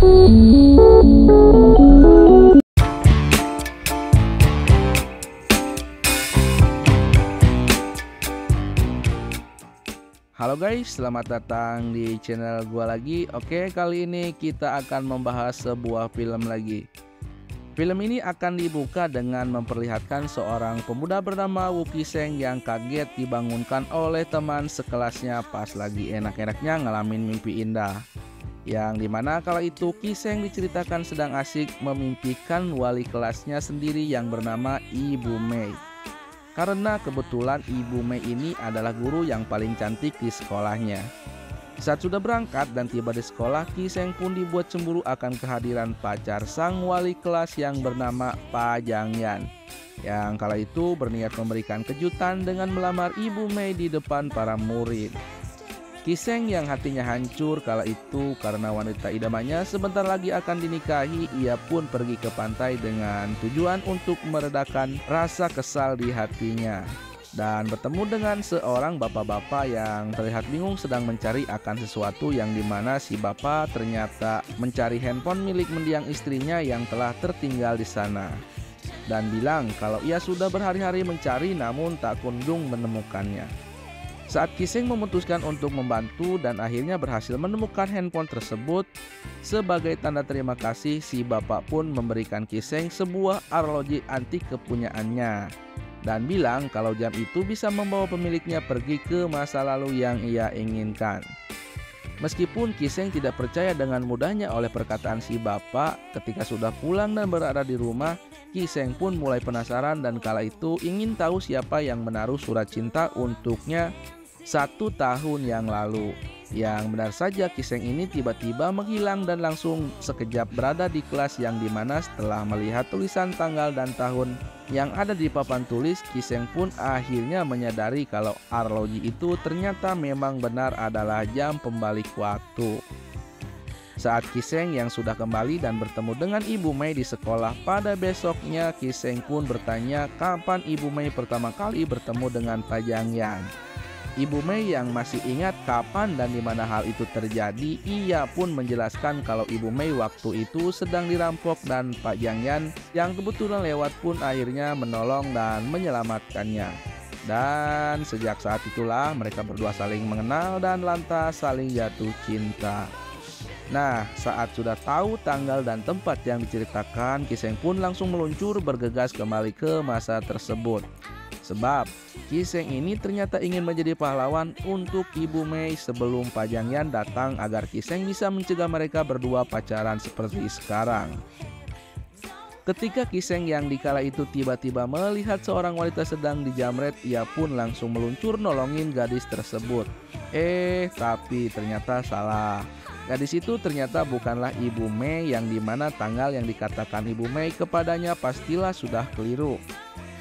Halo guys, selamat datang di channel gua lagi. Oke, kali ini kita akan membahas sebuah film lagi. Film ini akan dibuka dengan memperlihatkan seorang pemuda bernama Wu Qixing yang kaget dibangunkan oleh teman sekelasnya pas lagi enak-enaknya ngalamin mimpi indah. Yang dimana kala itu Qixing diceritakan sedang asik memimpikan wali kelasnya sendiri yang bernama Ibu Mei. Karena kebetulan Ibu Mei ini adalah guru yang paling cantik di sekolahnya. Saat sudah berangkat dan tiba di sekolah, Qixing pun dibuat cemburu akan kehadiran pacar sang wali kelas yang bernama Pa Jiangyan, yang kala itu berniat memberikan kejutan dengan melamar Ibu Mei di depan para murid. Qixing yang hatinya hancur kala itu karena wanita idamannya sebentar lagi akan dinikahi, ia pun pergi ke pantai dengan tujuan untuk meredakan rasa kesal di hatinya. Dan bertemu dengan seorang bapak-bapak yang terlihat bingung sedang mencari akan sesuatu, yang dimana si bapak ternyata mencari handphone milik mendiang istrinya yang telah tertinggal di sana. Dan bilang kalau ia sudah berhari-hari mencari namun tak kunjung menemukannya. Saat Qixing memutuskan untuk membantu dan akhirnya berhasil menemukan handphone tersebut, sebagai tanda terima kasih si bapak pun memberikan Qixing sebuah arloji antik kepunyaannya dan bilang kalau jam itu bisa membawa pemiliknya pergi ke masa lalu yang ia inginkan. Meskipun Qixing tidak percaya dengan mudahnya oleh perkataan si bapak, ketika sudah pulang dan berada di rumah, Qixing pun mulai penasaran dan kala itu ingin tahu siapa yang menaruh surat cinta untuknya 1 tahun yang lalu. Yang benar saja Qixing ini tiba-tiba menghilang dan langsung sekejap berada di kelas, yang dimana setelah melihat tulisan tanggal dan tahun yang ada di papan tulis, Qixing pun akhirnya menyadari kalau arloji itu ternyata memang benar adalah jam pembalik waktu. Saat Qixing yang sudah kembali dan bertemu dengan Ibu Mei di sekolah pada besoknya, Qixing pun bertanya kapan Ibu Mei pertama kali bertemu dengan Pa Jiangyan. Ibu Mei yang masih ingat kapan dan di mana hal itu terjadi, ia pun menjelaskan kalau Ibu Mei waktu itu sedang dirampok dan Pa Jiangyan yang kebetulan lewat pun akhirnya menolong dan menyelamatkannya. Dan sejak saat itulah mereka berdua saling mengenal dan lantas saling jatuh cinta. Nah, saat sudah tahu tanggal dan tempat yang diceritakan, Qixing pun langsung meluncur bergegas kembali ke masa tersebut. Sebab Qixing ini ternyata ingin menjadi pahlawan untuk Ibu Mei sebelum Pa Jiangyan datang agar Qixing bisa mencegah mereka berdua pacaran seperti sekarang. Ketika Qixing yang dikala itu tiba-tiba melihat seorang wanita sedang dijamret, ia pun langsung meluncur nolongin gadis tersebut. Tapi ternyata salah. Gadis itu ternyata bukanlah Ibu Mei, yang dimana tanggal yang dikatakan Ibu Mei kepadanya pastilah sudah keliru.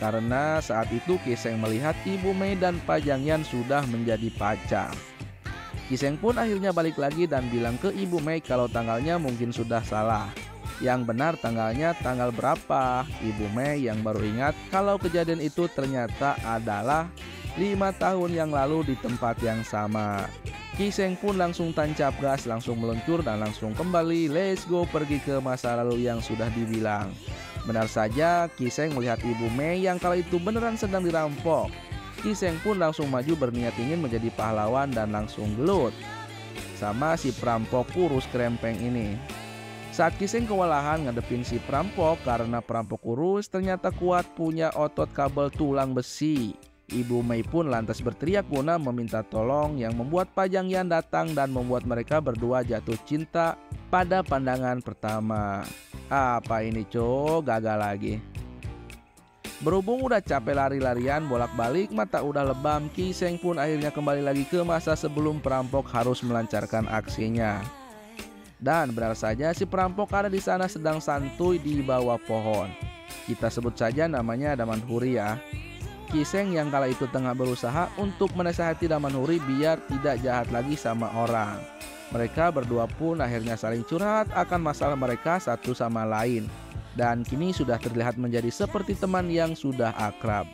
Karena saat itu Qixing melihat Ibu Mei dan Pa Jiangyan sudah menjadi pacar. Qixing pun akhirnya balik lagi dan bilang ke Ibu Mei kalau tanggalnya mungkin sudah salah. Yang benar tanggalnya tanggal berapa? Ibu Mei yang baru ingat kalau kejadian itu ternyata adalah 5 tahun yang lalu di tempat yang sama. Qixing pun langsung tancap gas, langsung meluncur dan langsung kembali let's go pergi ke masa lalu yang sudah dibilang. Benar saja Qixing melihat Ibu Mei yang kala itu beneran sedang dirampok. Qixing pun langsung maju berniat ingin menjadi pahlawan dan langsung gelut sama si perampok kurus krempeng ini. Saat Qixing kewalahan ngadepin si perampok karena perampok kurus ternyata kuat punya otot kabel tulang besi, Ibu Mei pun lantas berteriak guna meminta tolong, yang membuat Pa Jiangyan datang dan membuat mereka berdua jatuh cinta pada pandangan pertama. Apa ini gagal lagi. Berhubung udah capek lari-larian bolak-balik, mata udah lebam, Qixing pun akhirnya kembali lagi ke masa sebelum perampok harus melancarkan aksinya. Dan benar saja si perampok ada di sana sedang santuy di bawah pohon. Kita sebut saja namanya Damanhuri ya. Qixing yang kala itu tengah berusaha untuk menasihati Damanhuri biar tidak jahat lagi sama orang. Mereka berdua pun akhirnya saling curhat akan masalah mereka satu sama lain. Dan kini sudah terlihat menjadi seperti teman yang sudah akrab.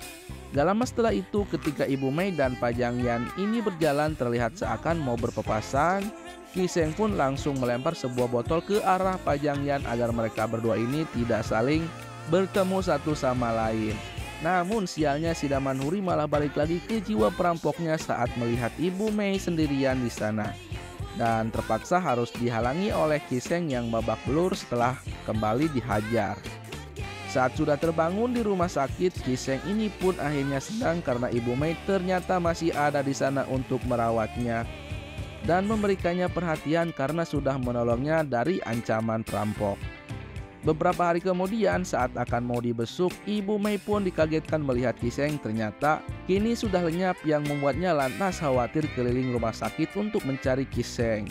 Gak lama setelah itu ketika Ibu Mei dan Pa Jiangyan ini berjalan terlihat seakan mau berpapasan, Kiseng pun langsung melempar sebuah botol ke arah Pajangyan agar mereka berdua ini tidak saling bertemu satu sama lain. Namun sialnya si Damanhuri malah balik lagi ke jiwa perampoknya saat melihat Ibu Mei sendirian di sana, dan terpaksa harus dihalangi oleh Kiseng yang babak belur setelah kembali dihajar. Saat sudah terbangun di rumah sakit, Kiseng ini pun akhirnya senang karena Ibu Mei ternyata masih ada di sana untuk merawatnya dan memberikannya perhatian karena sudah menolongnya dari ancaman perampok. Beberapa hari kemudian saat akan mau dibesuk, Ibu Mei pun dikagetkan melihat Kiseng ternyata kini sudah lenyap yang membuatnya lantas khawatir keliling rumah sakit untuk mencari Kiseng.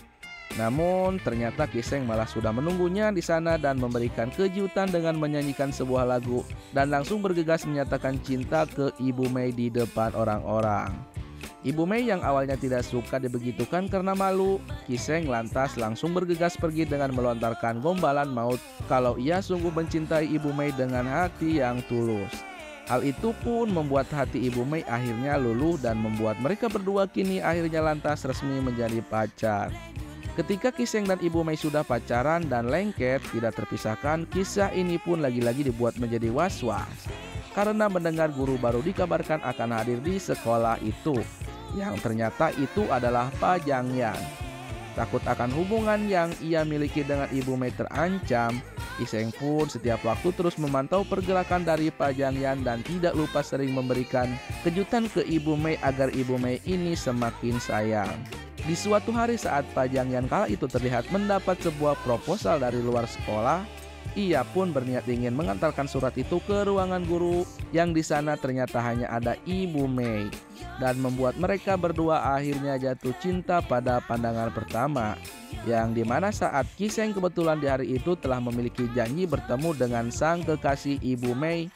Namun ternyata Kiseng malah sudah menunggunya di sana dan memberikan kejutan dengan menyanyikan sebuah lagu dan langsung bergegas menyatakan cinta ke Ibu Mei di depan orang-orang. Ibu Mei yang awalnya tidak suka dibegitukan karena malu, Kiseng lantas langsung bergegas pergi dengan melontarkan gombalan maut kalau ia sungguh mencintai Ibu Mei dengan hati yang tulus. Hal itu pun membuat hati Ibu Mei akhirnya luluh dan membuat mereka berdua kini akhirnya lantas resmi menjadi pacar. Ketika Kiseng dan Ibu Mei sudah pacaran dan lengket tidak terpisahkan, kisah ini pun lagi-lagi dibuat menjadi was-was karena mendengar guru baru dikabarkan akan hadir di sekolah itu, yang ternyata itu adalah Pajangyan. Takut akan hubungan yang ia miliki dengan Ibu Mei terancam, Kiseng pun setiap waktu terus memantau pergerakan dari Pajangyan dan tidak lupa sering memberikan kejutan ke Ibu Mei agar Ibu Mei ini semakin sayang. Di suatu hari saat Pajangyan kala itu terlihat mendapat sebuah proposal dari luar sekolah, ia pun berniat ingin mengantarkan surat itu ke ruangan guru yang di sana ternyata hanya ada Ibu Mei, dan membuat mereka berdua akhirnya jatuh cinta pada pandangan pertama, yang dimana saat Kiseng kebetulan di hari itu telah memiliki janji bertemu dengan sang kekasih Ibu Mei,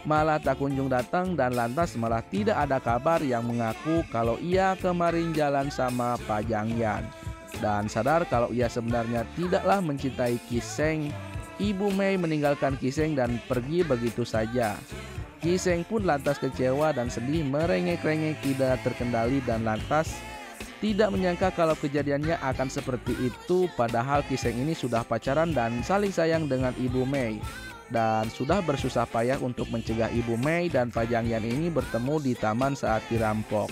malah tak kunjung datang dan lantas malah tidak ada kabar yang mengaku kalau ia kemarin jalan sama Pajangyan. Dan sadar kalau ia sebenarnya tidaklah mencintai Kiseng, Ibu Mei meninggalkan Kiseng dan pergi begitu saja. Kiseng pun lantas kecewa dan sedih merengek-rengek tidak terkendali dan lantas tidak menyangka kalau kejadiannya akan seperti itu, padahal Kiseng ini sudah pacaran dan saling sayang dengan Ibu Mei dan sudah bersusah payah untuk mencegah Ibu Mei dan Pajangyan ini bertemu di taman saat dirampok.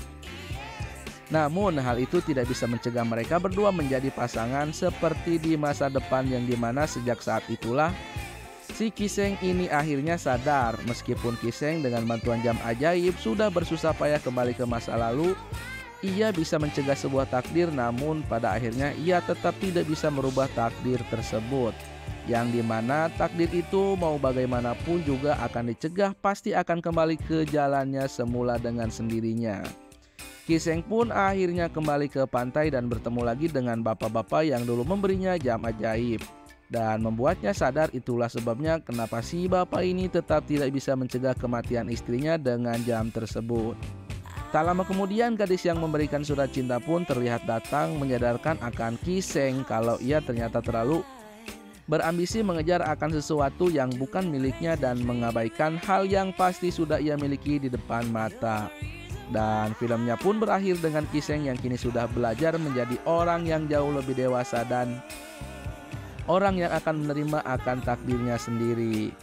Namun hal itu tidak bisa mencegah mereka berdua menjadi pasangan seperti di masa depan, yang dimana sejak saat itulah si Kiseng ini akhirnya sadar meskipun Kiseng dengan bantuan jam ajaib sudah bersusah payah kembali ke masa lalu, ia bisa mencegah sebuah takdir, namun pada akhirnya ia tetap tidak bisa merubah takdir tersebut, yang dimana takdir itu mau bagaimanapun juga akan dicegah pasti akan kembali ke jalannya semula dengan sendirinya. Kiseng pun akhirnya kembali ke pantai dan bertemu lagi dengan bapak-bapak yang dulu memberinya jam ajaib, dan membuatnya sadar itulah sebabnya kenapa si bapak ini tetap tidak bisa mencegah kematian istrinya dengan jam tersebut. Tak lama kemudian gadis yang memberikan surat cinta pun terlihat datang menyadarkan akan Kiseng kalau ia ternyata terlalu berambisi mengejar akan sesuatu yang bukan miliknya dan mengabaikan hal yang pasti sudah ia miliki di depan mata. Dan filmnya pun berakhir dengan Kiseng yang kini sudah belajar menjadi orang yang jauh lebih dewasa dan orang yang akan menerima akan takdirnya sendiri.